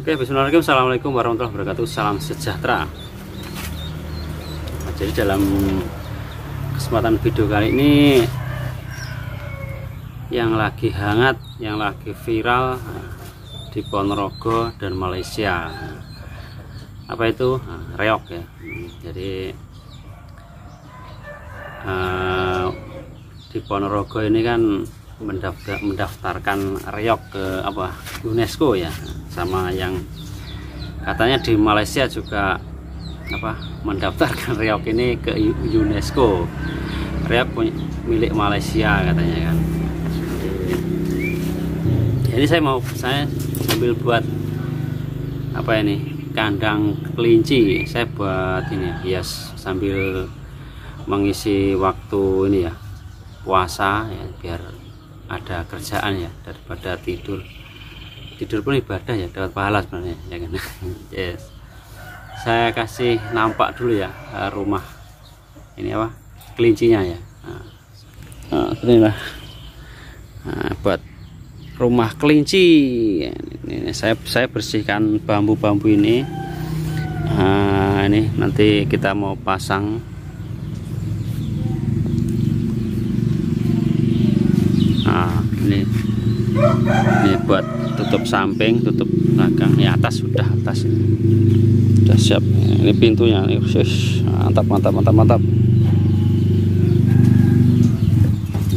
Oke, bismillahirrahmanirrahim. Assalamualaikum warahmatullahi wabarakatuh. Salam sejahtera. Nah, jadi dalam kesempatan video kali ini yang lagi hangat, yang lagi viral di Ponorogo dan Malaysia, apa itu? Reog ya. Jadi di Ponorogo ini kan mendaftarkan reog ke UNESCO ya, sama yang katanya di Malaysia juga mendaftarkan reog ini ke UNESCO. Reog milik Malaysia katanya kan. Jadi saya sambil buat kandang kelinci, saya buat ini hias sambil mengisi waktu ini ya, puasa ya, biar ada kerjaan ya, daripada tidur pun ibadah ya, dapat pahala sebenarnya ya kan. Yes. Saya kasih nampak dulu ya rumah ini kelincinya ya. Inilah buat rumah kelinci. Ini saya bersihkan bambu-bambu ini. Ini nanti kita mau pasang. Ini buat tutup samping, tutup belakang. Ya, atas sudah siap. Ini pintunya nih, mantap. Nah,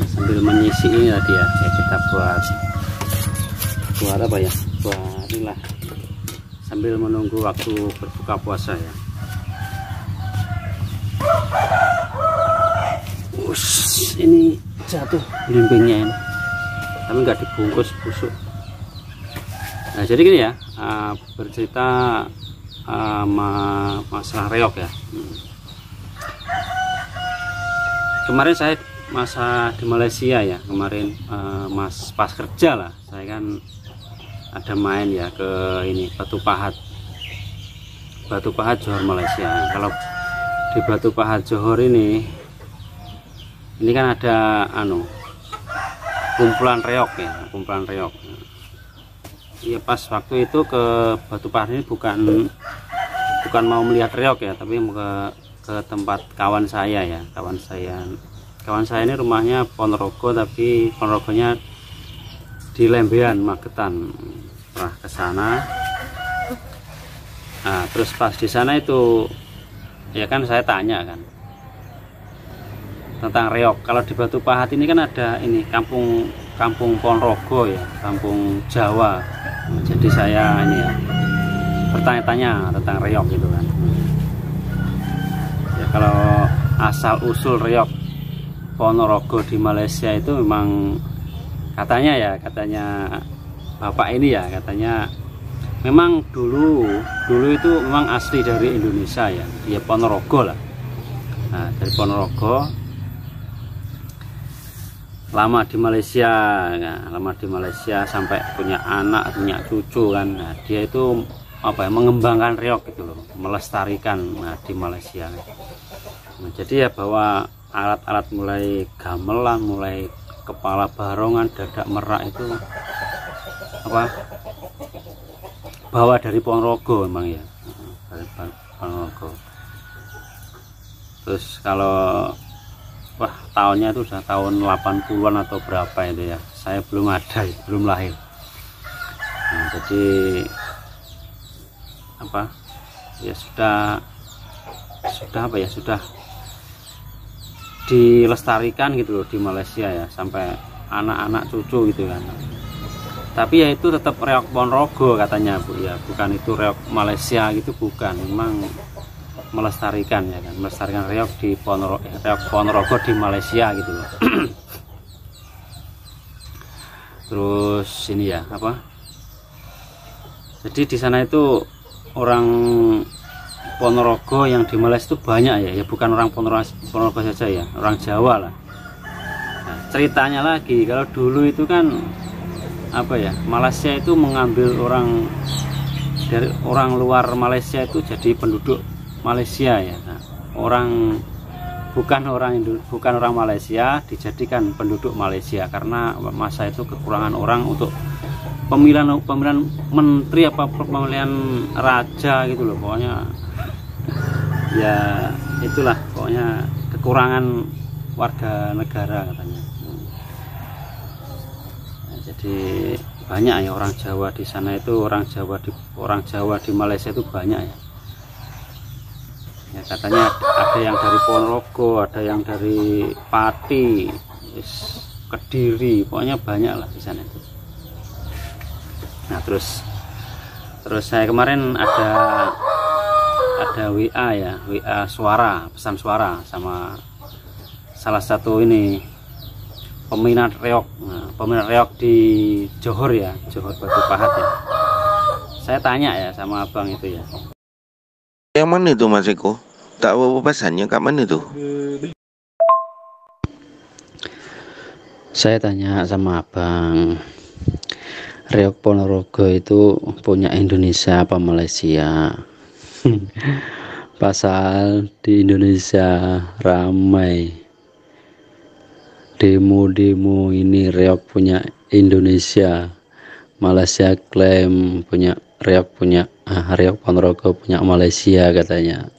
sambil mengisi ini tadi ya, kita buat inilah sambil menunggu waktu berbuka puasa ya. Ini jatuh belimbingnya ini, tapi nggak dibungkus, busuk. Nah, jadi gini ya, bercerita masalah reog ya. Kemarin saya masa di Malaysia ya, kemarin pas kerja lah, saya kan ada main ya ke ini Batu Pahat Johor Malaysia. Kalau di Batu Pahat Johor ini kan ada kumpulan reog ya, Iya, pas waktu itu ke Batu Pahat ini bukan mau melihat reog ya, tapi ke tempat kawan saya ya. Kawan saya ini rumahnya Ponorogo, tapi Ponorogonya di Lembean, Magetan. Pernah ke sana. Nah, terus pas di sana itu ya kan saya tanya kan tentang reog. Kalau di Batu Pahat ini kan ada ini kampung Ponorogo ya, kampung Jawa. Jadi saya ini ya bertanya-tanya tentang reog gitu kan. Ya, kalau asal usul reog Ponorogo di Malaysia itu memang katanya bapak ini ya, katanya memang dulu itu memang asli dari Indonesia ya, dia Ponorogo lah. Nah, dari Ponorogo lama di Malaysia sampai punya anak, punya cucu kan. Nah, dia itu mengembangkan reog gitu loh, melestarikan di Malaysia. Nah, jadi ya bawa alat-alat mulai gamelan, mulai kepala barongan, dadak merak itu bawa dari Ponorogo memang ya, dari Ponorogo. Terus kalau tahunnya itu sudah tahun 80-an atau berapa itu ya, saya belum ada, belum lahir. Nah, jadi sudah dilestarikan gitu loh di Malaysia ya, sampai anak-anak cucu gitu kan. Tapi ya itu tetap reog Ponorogo katanya Bu ya, bukan itu reog Malaysia gitu, bukan. Memang melestarikan ya kan, melestarikan reog di Ponorogo di Malaysia gitu loh. Terus ini ya jadi di sana itu orang Ponorogo yang di Malaysia itu banyak ya, bukan orang Ponorogo saja ya, orang Jawa lah. Nah, ceritanya lagi, kalau dulu itu kan Malaysia itu mengambil orang dari orang luar Malaysia itu jadi penduduk Malaysia ya. Nah, bukan orang Malaysia dijadikan penduduk Malaysia karena masa itu kekurangan orang untuk pemilihan menteri apa pemilihan raja gitu loh, pokoknya ya itulah pokoknya kekurangan warga negara katanya. Nah, jadi banyak ya orang Jawa di sana itu, orang Jawa di Malaysia itu banyak ya. Ya katanya ada yang dari Ponorogo, ada yang dari Pati, Kediri, pokoknya banyak lah di sana itu. Nah terus saya kemarin ada WA ya, WA suara, pesan suara sama salah satu ini peminat reog. Nah, peminat reog di Johor ya, Johor Batu Pahat ya. Saya tanya ya sama abang itu ya. Yang mana tuh Mas Eko? Tak apa pasannya kat mana tuh? Saya tanya sama abang, reog Ponorogo itu punya Indonesia apa Malaysia? Pasal di Indonesia ramai demo-demo ini, reog punya Indonesia, Malaysia klaim punya reog Ponorogo punya Malaysia katanya.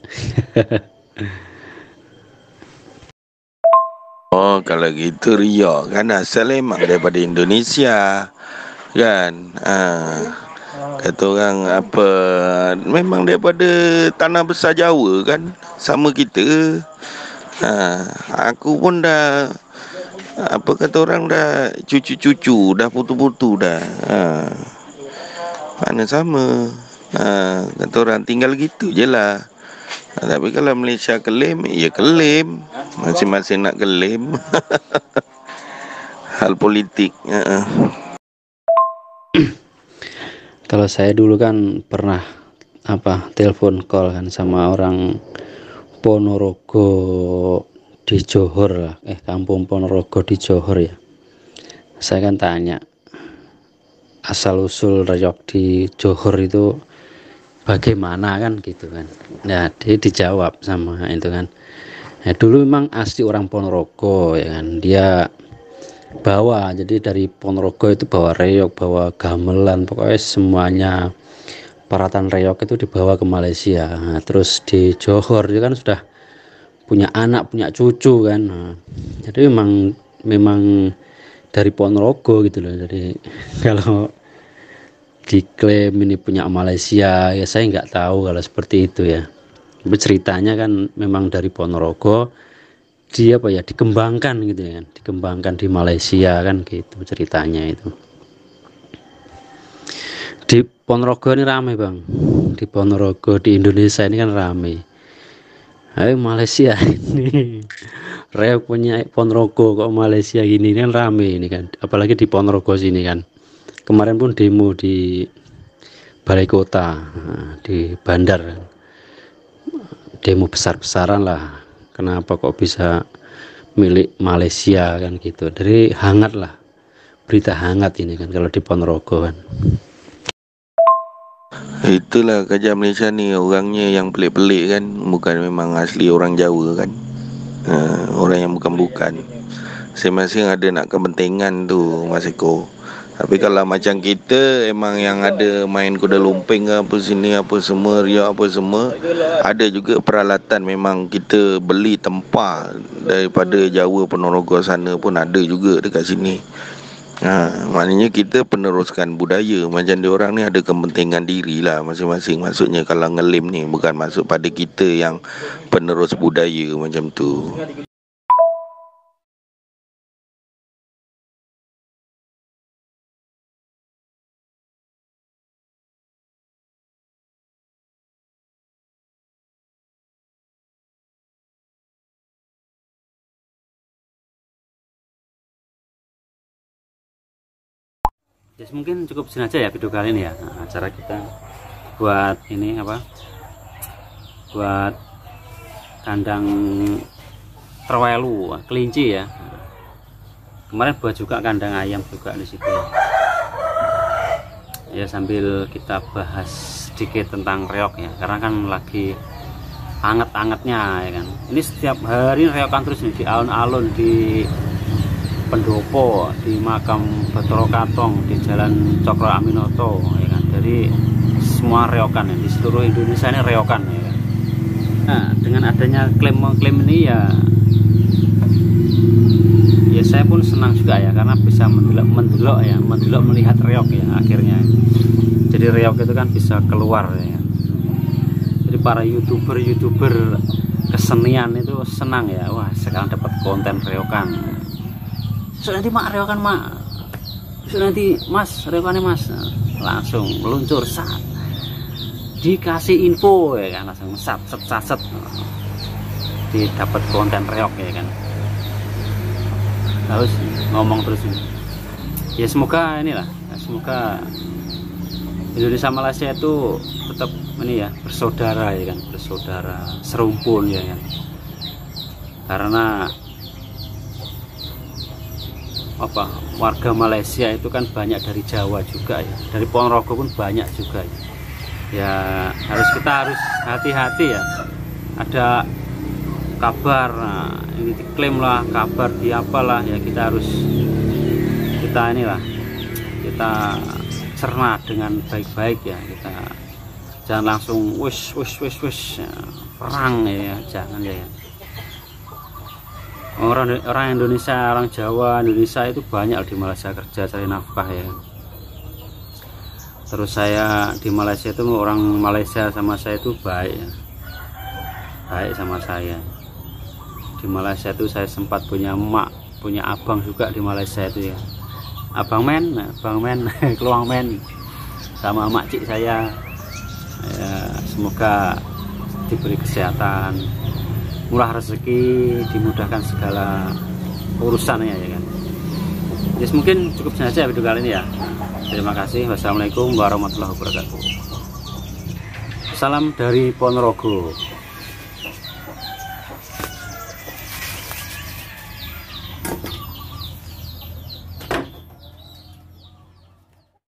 Oh kalau gitu riak kan, asal emang daripada Indonesia kan. Kata orang apa, memang daripada tanah besar Jawa kan, sama kita. Aku pun dah, apa kata orang, dah cucu-cucu dah putu-putu dah. Mana sama. Kata orang tinggal gitu je lah. Tapi kalau Malaysia klaim, ya klaim, masing-masing nak klaim. Hal politik. Kalau saya dulu kan pernah telepon call kan sama orang Ponorogo di Johor lah, kampung Ponorogo di Johor ya. Saya kan tanya asal usul reog di Johor itu bagaimana kan gitu kan. Nah dia dijawab sama itu kan, nah, dulu memang asli orang Ponorogo ya kan, dia bawa, jadi dari Ponorogo itu bawa reog, bawa gamelan, pokoknya semuanya peralatan reog itu dibawa ke Malaysia. Nah, terus di Johor dia kan sudah punya anak, punya cucu kan. Nah, jadi memang dari Ponorogo gitu loh. Jadi kalau diklaim ini punya Malaysia ya saya nggak tahu kalau seperti itu ya. Tapi ceritanya kan memang dari Ponorogo, dia dikembangkan gitu ya kan, dikembangkan di Malaysia kan gitu ceritanya itu. Di Ponorogo ini ramai bang, di Ponorogo di Indonesia ini kan ramai. Ayo Malaysia ini reog punya Ponorogo kok Malaysia gini kan ramai ini kan, apalagi di Ponorogo sini kan. Kemarin pun demo di balai kota, di bandar, demo besar-besaran lah. Kenapa kok bisa milik Malaysia kan gitu. Dari hangat lah, berita hangat ini kan kalau di Ponorogo kan. Itulah kerja Malaysia ni, orangnya yang pelik-pelik kan, bukan memang asli orang Jawa kan. Orang yang bukan-bukan. Masing-masing ada nak kepentingan tu Mas Eko. Tapi kalau macam kita, emang yang ada main kuda lumping apa sini apa semua, riak apa semua, ada juga peralatan memang kita beli tempah daripada Jawa Ponorogo sana pun ada juga dekat sini. Maknanya kita peneruskan budaya. Macam diorang ni ada kepentingan diri lah masing-masing. Maksudnya kalau ngelim ni bukan maksud pada kita yang penerus budaya macam tu. Jadi mungkin cukup saja ya video kali ini ya. Nah, acara kita buat ini buat kandang terwelu kelinci ya. Kemarin buat juga kandang ayam juga di situ ya, sambil kita bahas sedikit tentang reog ya, karena kan lagi anget-angetnya ya kan. Ini setiap hari reogan terus nih, di alun-alun, di pendopo, di makam Bathara Katong, di Jalan Cokro Aminoto, ya kan. Jadi semua reokan ya, di seluruh Indonesia ini reokan ya kan. Nah, dengan adanya klaim-klaim ini ya saya pun senang juga ya, karena bisa mendelok melihat reok ya akhirnya. Jadi reok itu kan bisa keluar ya. Jadi para youtuber kesenian itu senang ya, wah sekarang dapat konten reokan. So nanti mak reokan mak, so nanti mas reokannya mas, langsung meluncur saat dikasih info ya kan, langsung sat didapat konten reok ya kan. Harus ngomong terus ini. Ya semoga inilah, semoga Indonesia Malaysia itu tetap ini ya, bersaudara ya kan, bersaudara serumpun ya kan. Karena apa, warga Malaysia itu kan banyak dari Jawa juga ya, dari Ponorogo pun banyak juga ya. Ya kita harus hati-hati ya. Ada kabar, nah, ini diklaim lah kabar di apalah ya, kita cerna dengan baik-baik ya, kita jangan langsung wis ya, perang ya, jangan ya. Orang Indonesia, orang Jawa Indonesia itu banyak di Malaysia kerja cari nafkah ya. Terus saya di Malaysia itu, orang Malaysia sama saya itu baik ya, baik sama saya. Di Malaysia itu saya sempat punya emak, punya abang juga di Malaysia itu ya, abang men keluang men sama makcik saya ya. Semoga diberi kesehatan, murah rezeki, dimudahkan segala urusannya ya kan. Jadi mungkin cukup saja video kali ini ya. Terima kasih. Wassalamualaikum warahmatullahi wabarakatuh. Salam dari Ponorogo.